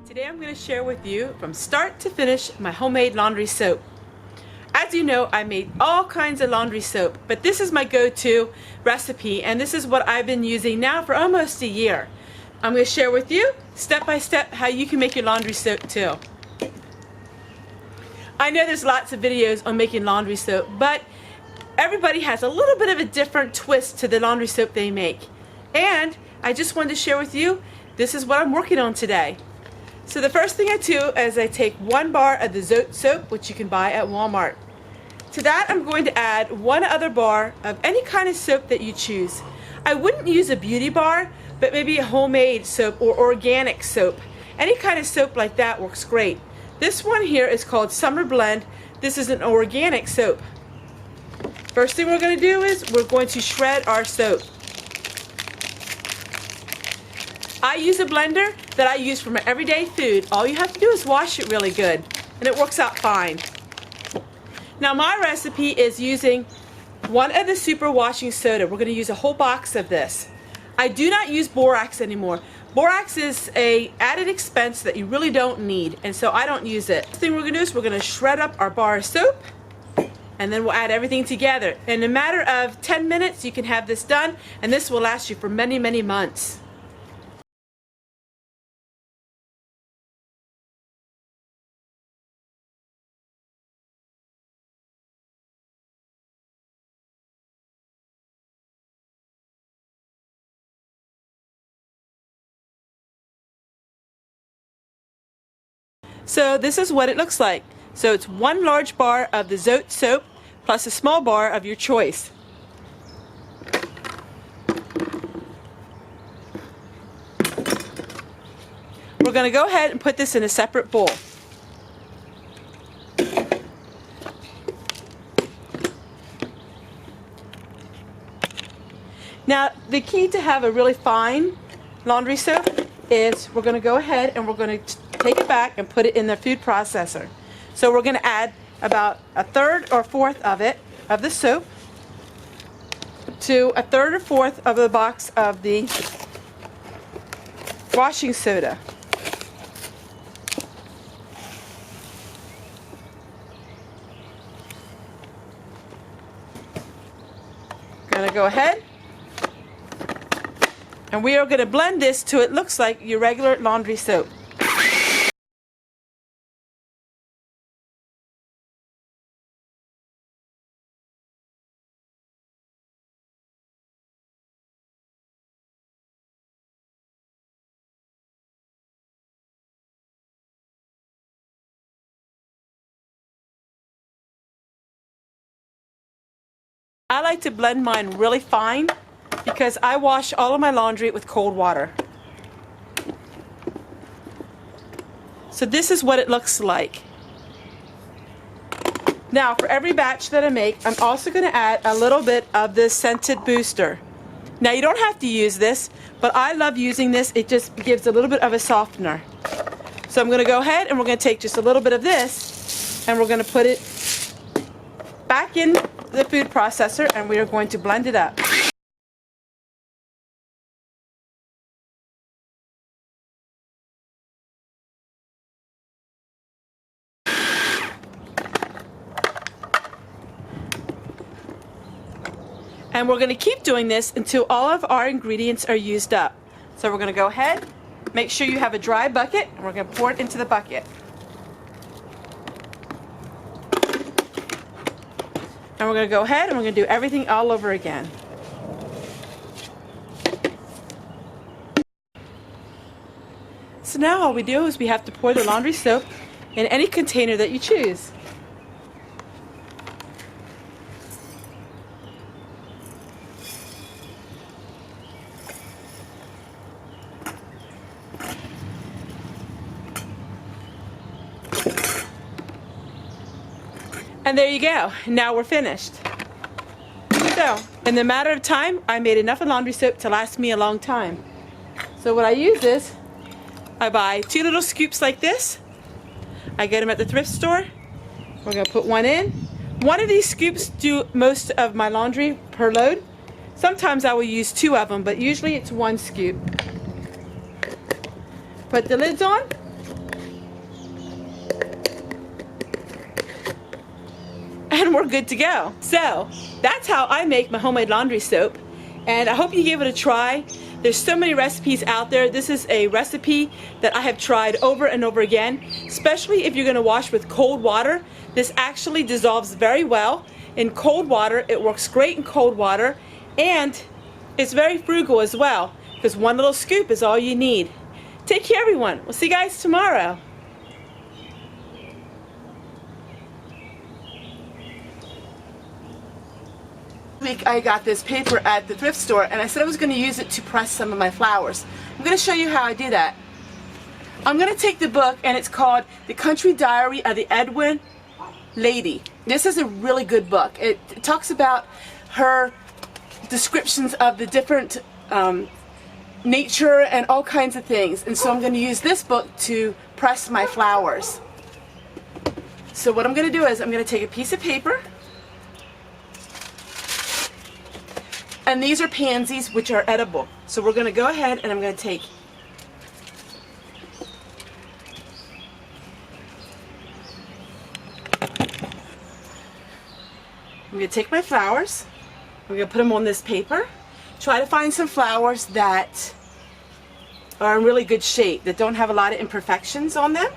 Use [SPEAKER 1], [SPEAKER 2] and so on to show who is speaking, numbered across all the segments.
[SPEAKER 1] Today I'm going to share with you from start to finish my homemade laundry soap. As you know, I made all kinds of laundry soap, but this is my go-to recipe and this is what I've been using now for almost a year. I'm going to share with you step by step how you can make your laundry soap too. I know there's lots of videos on making laundry soap, but everybody has a little bit of a different twist to the laundry soap they make. And I just wanted to share with you, this is what I'm working on today. So the first thing I do is I take 1 bar of the Zote soap, which you can buy at Walmart. To that I'm going to add 1 other bar of any kind of soap that you choose. I wouldn't use a beauty bar, but maybe a homemade soap or organic soap. Any kind of soap like that works great. This one here is called Summer Blend. This is an organic soap. First thing we're going to do is we're going to shred our soap. I use a blender that I use for my everyday food. All you have to do is wash it really good and it works out fine. Now my recipe is using 1 of the super washing soda. We're going to use a whole box of this. I do not use borax anymore. Borax is an added expense that you really don't need, and so I don't use it. The thing we're going to do is we're going to shred up our bar of soap and then we'll add everything together. In a matter of 10 minutes you can have this done, and this will last you for many, many months. So this is what it looks like. So it's 1 large bar of the Zote soap plus a small bar of your choice. We're going to go ahead and put this in a separate bowl. Now the key to have a really fine laundry soap is we're going to go ahead and we're going to take it back and put it in the food processor. So we're going to add about 1/3 or 1/4 of it, of the soap, to 1/3 or 1/4 of the box of the washing soda. Going to go ahead and we are going to blend this till it looks like your regular laundry soap. I like to blend mine really fine because I wash all of my laundry with cold water. So this is what it looks like. Now for every batch that I make, I'm also going to add a little bit of this scented booster. Now you don't have to use this, but I love using this. It just gives a little bit of a softener. So I'm going to go ahead and we're going to take just a little bit of this and we're going to put it back in the food processor and we are going to blend it up. And we're going to keep doing this until all of our ingredients are used up. So we're going to go ahead, make sure you have a dry bucket, and we're going to pour it into the bucket. And we're going to go ahead and we're going to do everything all over again. So now all we do is we have to pour the laundry soap in any container that you choose. And there you go. Now we're finished. So, in the matter of time, I made enough of laundry soap to last me a long time. So what I use is, I buy 2 little scoops like this. I get them at the thrift store. We're going to put 1 in. 1 of these scoops do most of my laundry per load. Sometimes I will use 2 of them, but usually it's 1 scoop. Put the lids on, we're good to go. So that's how I make my homemade laundry soap, and I hope you give it a try. There's so many recipes out there. This is a recipe that I have tried over and over again, especially if you're going to wash with cold water. This actually dissolves very well in cold water. It works great in cold water, and it's very frugal as well, because one little scoop is all you need. Take care, everyone. We'll see you guys tomorrow. Week I got this paper at the thrift store, and I said I was going to use it to press some of my flowers. I'm going to show you how I do that. I'm going to take the book, and it's called The Country Diary of the Edwin Lady. This is a really good book. It talks about her descriptions of the different nature and all kinds of things, and so I'm going to use this book to press my flowers. So what I'm going to do is I'm going to take a piece of paper, and these are pansies, which are edible. So we're going to go ahead and I'm going to take my flowers. I'm going to put them on this paper. Try to find some flowers that are in really good shape, that don't have a lot of imperfections on them.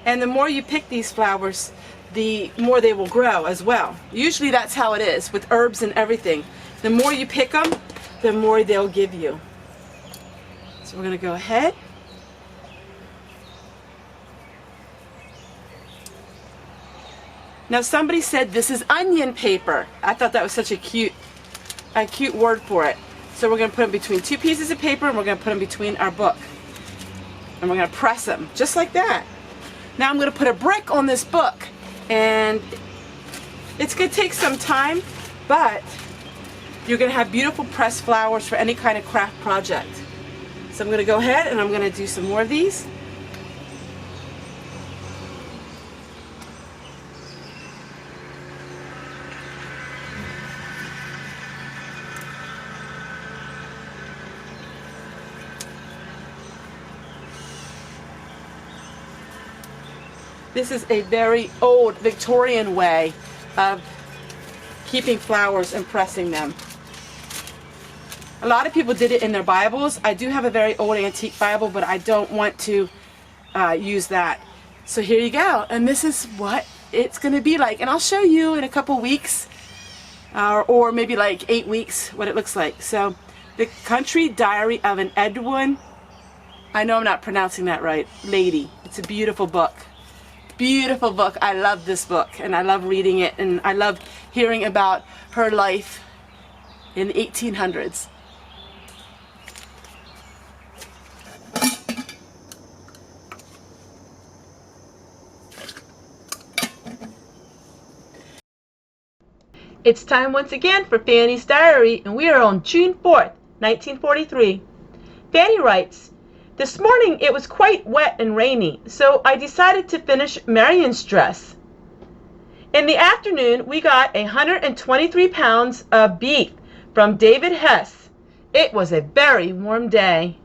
[SPEAKER 1] And the more you pick these flowers, the more they will grow as well. Usually that's how it is with herbs and everything. The more you pick them, the more they'll give you. So we're going to go ahead. Now somebody said this is onion paper. I thought that was such a cute word for it. So we're going to put them between two pieces of paper, and we're going to put them between our book. And we're going to press them just like that. Now I'm going to put a brick on this book. And it's going to take some time, but you're going to have beautiful pressed flowers for any kind of craft project. So I'm going to go ahead and I'm going to do some more of these. This is a very old Victorian way of keeping flowers and pressing them. A lot of people did it in their Bibles. I do have a very old antique Bible, but I don't want to use that. So here you go, and this is what it's going to be like. And I'll show you in a couple weeks, or maybe like 8 weeks, what it looks like. So, The Country Diary of an Edwin, I know I'm not pronouncing that right, lady. It's a beautiful book. Beautiful book. I love this book, and I love reading it, and I love hearing about her life in the 1800s. It's time once again for Fanny's Diary, and we are on June 4th, 1943. Fanny writes, "This morning it was quite wet and rainy, so I decided to finish Marion's dress. In the afternoon we got 123 pounds of beef from David Hess. It was a very warm day.